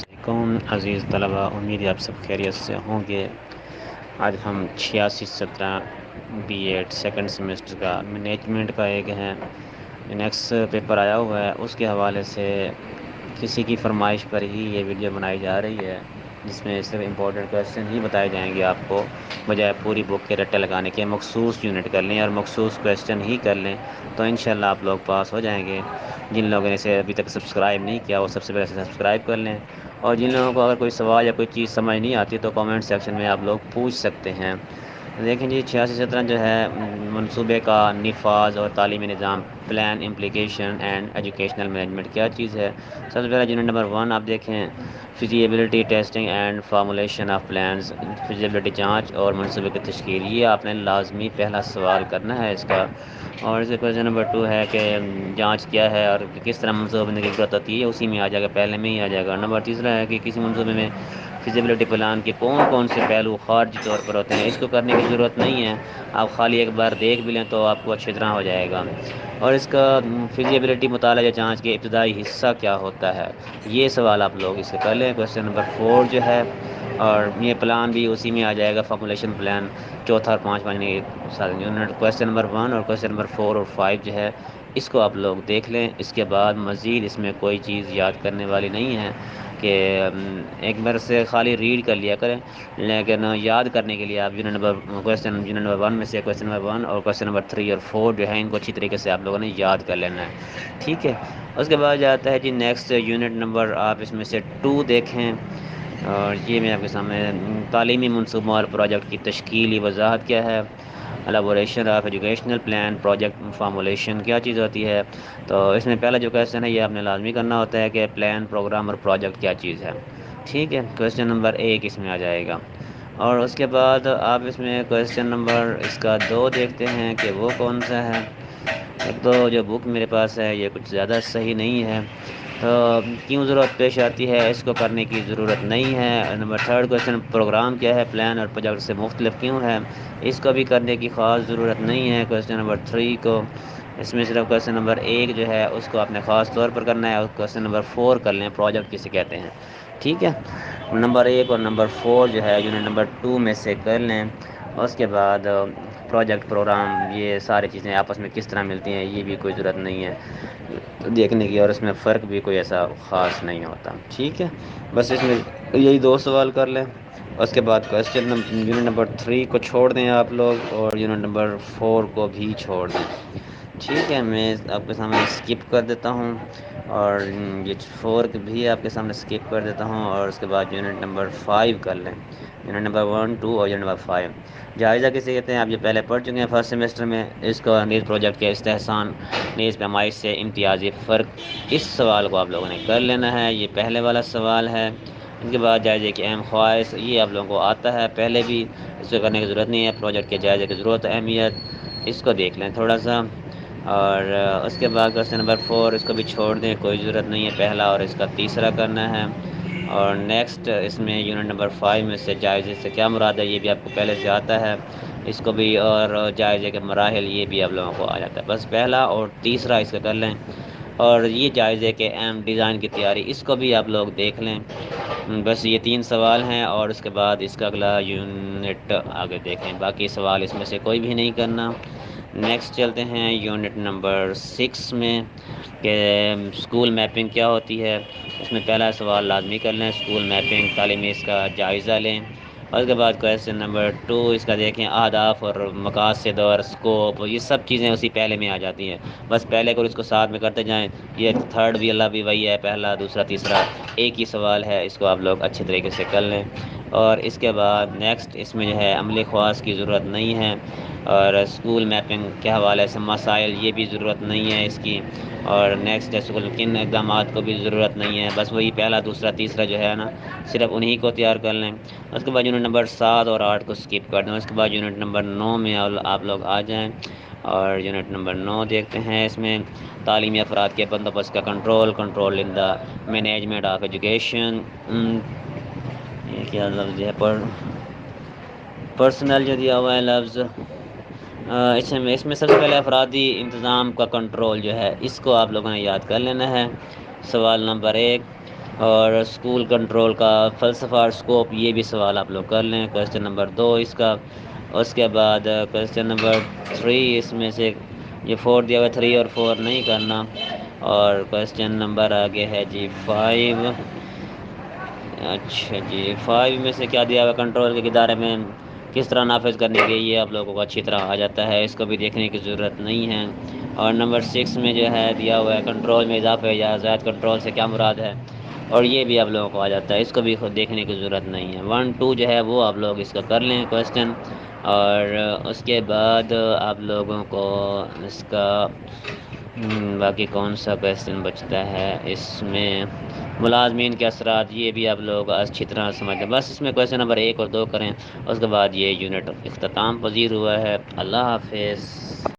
علیکم عزیز طلباء، امید ہے آپ سب خیریت سے ہوں گے۔ آج ہم 86-17 بی ایڈ سیکنڈ سیمسٹر کا مینجمنٹ کا ایک ہے نیکسٹ پیپر آیا ہوا ہے، اس کے حوالے سے کسی کی فرمائش پر ہی یہ ویڈیو بنائی جا رہی ہے، جس میں صرف امپورٹنٹ کویسچن ہی بتائے جائیں گے آپ کو، بجائے پوری بک کے رٹے لگانے کے۔ مخصوص یونٹ کر لیں اور مخصوص کویسچن ہی کر لیں تو انشاءاللہ آپ لوگ پاس ہو جائیں گے۔ جن لوگوں نے اسے ابھی تک سبسکرائب نہیں کیا وہ سب سے پہلے سبسکرائب کر لیں، اور جن لوگوں کو اگر کوئی سوال یا کوئی چیز سمجھ نہیں آتی تو کامنٹ سیکشن میں آپ لوگ پوچھ سکتے ہیں۔ دیکھیں جی، 86-17 جو ہے منصوبے کا نفاذ اور تعلیمی نظام، plan implication and educational management کیا چیز ہے۔ سب سے پہلے یونٹ نمبر 1 آپ دیکھیں، feasibility testing and formulation of plans, feasibility جانچ اور منصوبے کی تشکیل۔ یہ آپ نے لازمی پہلا سوال کرنا ہے اس کا۔ اور اس کے کویشچن نمبر 2 ہے کہ جانچ کیا ہے اور کس طرح منصوبہ بندی کی ضرورت ہوتی ہے، اسی میں آ جائے گا، پہلے میں ہی آ جائے گا۔ نمبر 3 ہے کہ کسی منصوبے میں فزیبلٹی پلان کے کون کون سے پہلو خارجی طور پر ہوتے ہیں۔ اس کو کرنے کی ضرورت نہیں ہے، آپ خالی ایک بار دیکھ بھی لیں تو آپ کو اچھی طرح ہو جائے گا۔ اور اس کا فزیبلٹی مطالعہ یا جانچ کے ابتدائی حصہ کیا ہوتا ہے، یہ سوال آپ لوگ اس سے کر لیں۔ کویشچن نمبر 4 جو ہے، اور یہ پلان بھی اسی میں آ جائے گا، فارمولیشن پلان، چوتھا اور پانچواں یونٹ۔ کویشچن نمبر 1 اور کویشچن نمبر 4 اور 5 جو ہے، اس کو آپ لوگ دیکھ لیں۔ اس کے بعد مزید اس میں کوئی چیز یاد کرنے والی نہیں ہے کہ ایک بار سے خالی ریڈ کر لیا کریں، لیکن یاد کرنے کے لیے آپ یونٹ نمبر 1 میں سے کویشچن نمبر 1 اور کویشچن نمبر 3 اور 4 جو ہے، ان کو اچھی طریقے سے آپ لوگوں نے یاد کر لینا ہے، ٹھیک ہے۔ اس کے بعد جاتا ہے جی نیکسٹ یونٹ نمبر، آپ اس میں سے 2 دیکھیں، اور یہ میں آپ کے سامنے تعلیمی منصوبوں اور پروجیکٹ کی تشکیلی وضاحت کیا ہے، elaboration of educational plan project formulation کیا چیز ہوتی ہے۔ تو اس میں پہلا جو کویشچن ہے یہ آپ نے لازمی کرنا ہوتا ہے کہ پلان، پروگرام اور پروجیکٹ کیا چیز ہے، ٹھیک ہے۔ کویشچن نمبر 1 اس میں آ جائے گا۔ اور اس کے بعد آپ اس میں کویشچن نمبر اس کا 2 دیکھتے ہیں کہ وہ کون سا ہے۔ ایک تو جو بک میرے پاس ہے یہ کچھ زیادہ صحیح نہیں ہے، تو کیوں ضرورت پیش آتی ہے، اس کو کرنے کی ضرورت نہیں ہے۔ نمبر 3 کویشچن، پروگرام کیا ہے، پلان اور پروجیکٹ سے مختلف کیوں ہے، اس کو بھی کرنے کی خاص ضرورت نہیں ہے۔ کویشچن نمبر 3 کو، اس میں صرف کویشچن نمبر 1 جو ہے اس کو آپ نے خاص طور پر کرنا ہے، اور کویشچن نمبر 4 کر لیں، پروجیکٹ کسے کہتے ہیں، ٹھیک ہے۔ نمبر 1 اور نمبر 4 جو ہے یونٹ نمبر 2 میں سے کر لیں۔ اس کے بعد پروجیکٹ، پروگرام، یہ ساری چیزیں آپس میں کس طرح ملتی ہیں، یہ بھی کوئی ضرورت نہیں ہے دیکھنے کی، اور اس میں فرق بھی کوئی ایسا خاص نہیں ہوتا، ٹھیک ہے۔ بس اس میں یہی 2 سوال کر لیں۔ اس کے بعد یونٹ نمبر 3 کو چھوڑ دیں آپ لوگ، اور یونٹ نمبر 4 کو بھی چھوڑ دیں، ٹھیک ہے۔ میں آپ کے سامنے اسکپ کر دیتا ہوں، اور یہ 4 بھی آپ کے سامنے اسکپ کر دیتا ہوں، اور اس کے بعد یونٹ نمبر 5 کر لیں، یونٹ نمبر 1، 2 اور یونٹ نمبر 5۔ جائزہ کسے کہتے ہیں، آپ یہ پہلے پڑھ چکے ہیں فرسٹ سیمسٹر میں۔ اس کو نیز پروجیکٹ کے استحسان، نیز پیمائش سے امتیازی فرق، اس سوال کو آپ لوگوں نے کر لینا ہے، یہ پہلے والا سوال ہے۔ اس کے بعد جائزے کی اہم خواہش، یہ آپ لوگوں کو آتا ہے پہلے بھی، اس کو کرنے کی ضرورت نہیں ہے۔ پروجیکٹ کے جائزے کی ضرورت، اہمیت، اس کو دیکھ لیں تھوڑا سا۔ اور اس کے بعد کویشچن نمبر 4 اس کو بھی چھوڑ دیں، کوئی ضرورت نہیں ہے، پہلا اور اس کا تیسرا کرنا ہے۔ اور نیکسٹ اس میں یونٹ نمبر 5 میں سے جائزے سے کیا مراد ہے، یہ بھی آپ کو پہلے سے آتا ہے، اس کو بھی، اور جائزے کے مراحل یہ بھی آپ لوگوں کو آ جاتا ہے، بس پہلا اور تیسرا اس کا کر لیں۔ اور یہ جائزے کے اہم ڈیزائن کی تیاری، اس کو بھی آپ لوگ دیکھ لیں۔ بس یہ 3 سوال ہیں، اور اس کے بعد اس کا اگلا یونٹ آگے دیکھیں، باقی سوال اس میں سے کوئی بھی نہیں کرنا۔ نیکسٹ چلتے ہیں یونٹ نمبر 6 میں، کہ اسکول میپنگ کیا ہوتی ہے۔ اس میں پہلا سوال لازمی کر لیں، اسکول میپنگ، تعلیمی اس کا جائزہ لیں۔ اور اس کے بعد کویشچن نمبر 2 اس کا دیکھیں، اہداف اور مقاصد اور اسکوپ، یہ سب چیزیں اسی پہلے میں آ جاتی ہیں، بس پہلے کو اس کو ساتھ میں کرتے جائیں۔ یہ 3 بھی اللہ بھی وہی ہے، پہلا، دوسرا، تیسرا ایک ہی سوال ہے، اس کو آپ لوگ اچھے طریقے سے کر لیں۔ اور اس کے بعد نیکسٹ اس میں جو ہے عملی خواص کی ضرورت نہیں ہے، اور اسکول میپنگ کے حوالے سے مسائل، یہ بھی ضرورت نہیں ہے اس کی۔ اور نیکسٹ اسکول میں کن اقدامات کو بھی ضرورت نہیں ہے، بس وہی پہلا، دوسرا، تیسرا جو ہے نا، صرف انہی کو تیار کر لیں۔ اس کے بعد یونٹ نمبر 7 اور 8 کو اسکپ کر دیں۔ اس کے بعد یونٹ نمبر 9 میں آپ لوگ آ جائیں، اور یونٹ نمبر 9 دیکھتے ہیں۔ اس میں تعلیمی افراد کے بندوبست کا control in the management of education, یہ کیا لفظ ہے، پرسنل جو دیا ہوا ہے لفظ، اس میں سب سے پہلے افرادی انتظام کا کنٹرول جو ہے، اس کو آپ لوگوں نے یاد کر لینا ہے۔ سوال نمبر 1، اور اسکول کنٹرول کا فلسفہ اور اسکوپ، یہ بھی سوال آپ لوگ کر لیں، کویسچن نمبر 2 اس کا۔ اس کے بعد کویسچن نمبر 3، اس میں سے یہ 4 دیا ہوا ہے، 3 اور 4 نہیں کرنا۔ اور کویسچن نمبر آگے ہے جی 5۔ اچھا جی 5 میں سے کیا دیا ہوا کنٹرول کے ادارے میں کس طرح نافذ کرنے کے، یہ آپ لوگوں کو اچھی طرح آ جاتا ہے، اس کو بھی دیکھنے کی ضرورت نہیں ہے۔ اور نمبر 6 میں جو ہے دیا ہوا ہے کنٹرول میں اضافے یا زائد کنٹرول سے کیا مراد ہے، اور یہ بھی آپ لوگوں کو آ جاتا ہے، اس کو بھی خود دیکھنے کی ضرورت نہیں ہے۔ 1 2 جو ہے وہ آپ لوگ اس کا کر لیں کویسچن۔ اور اس کے بعد آپ لوگوں کو اس کا باقی کون سا کویسچن بچتا ہے اس میں، ملازمین کے اثرات، یہ بھی آپ لوگ اچھی طرح سمجھ لیں۔ بس اس میں کویسچن نمبر 1 اور 2 کریں، اس کے بعد یہ یونٹ اختتام پذیر ہوا ہے۔ اللہ حافظ۔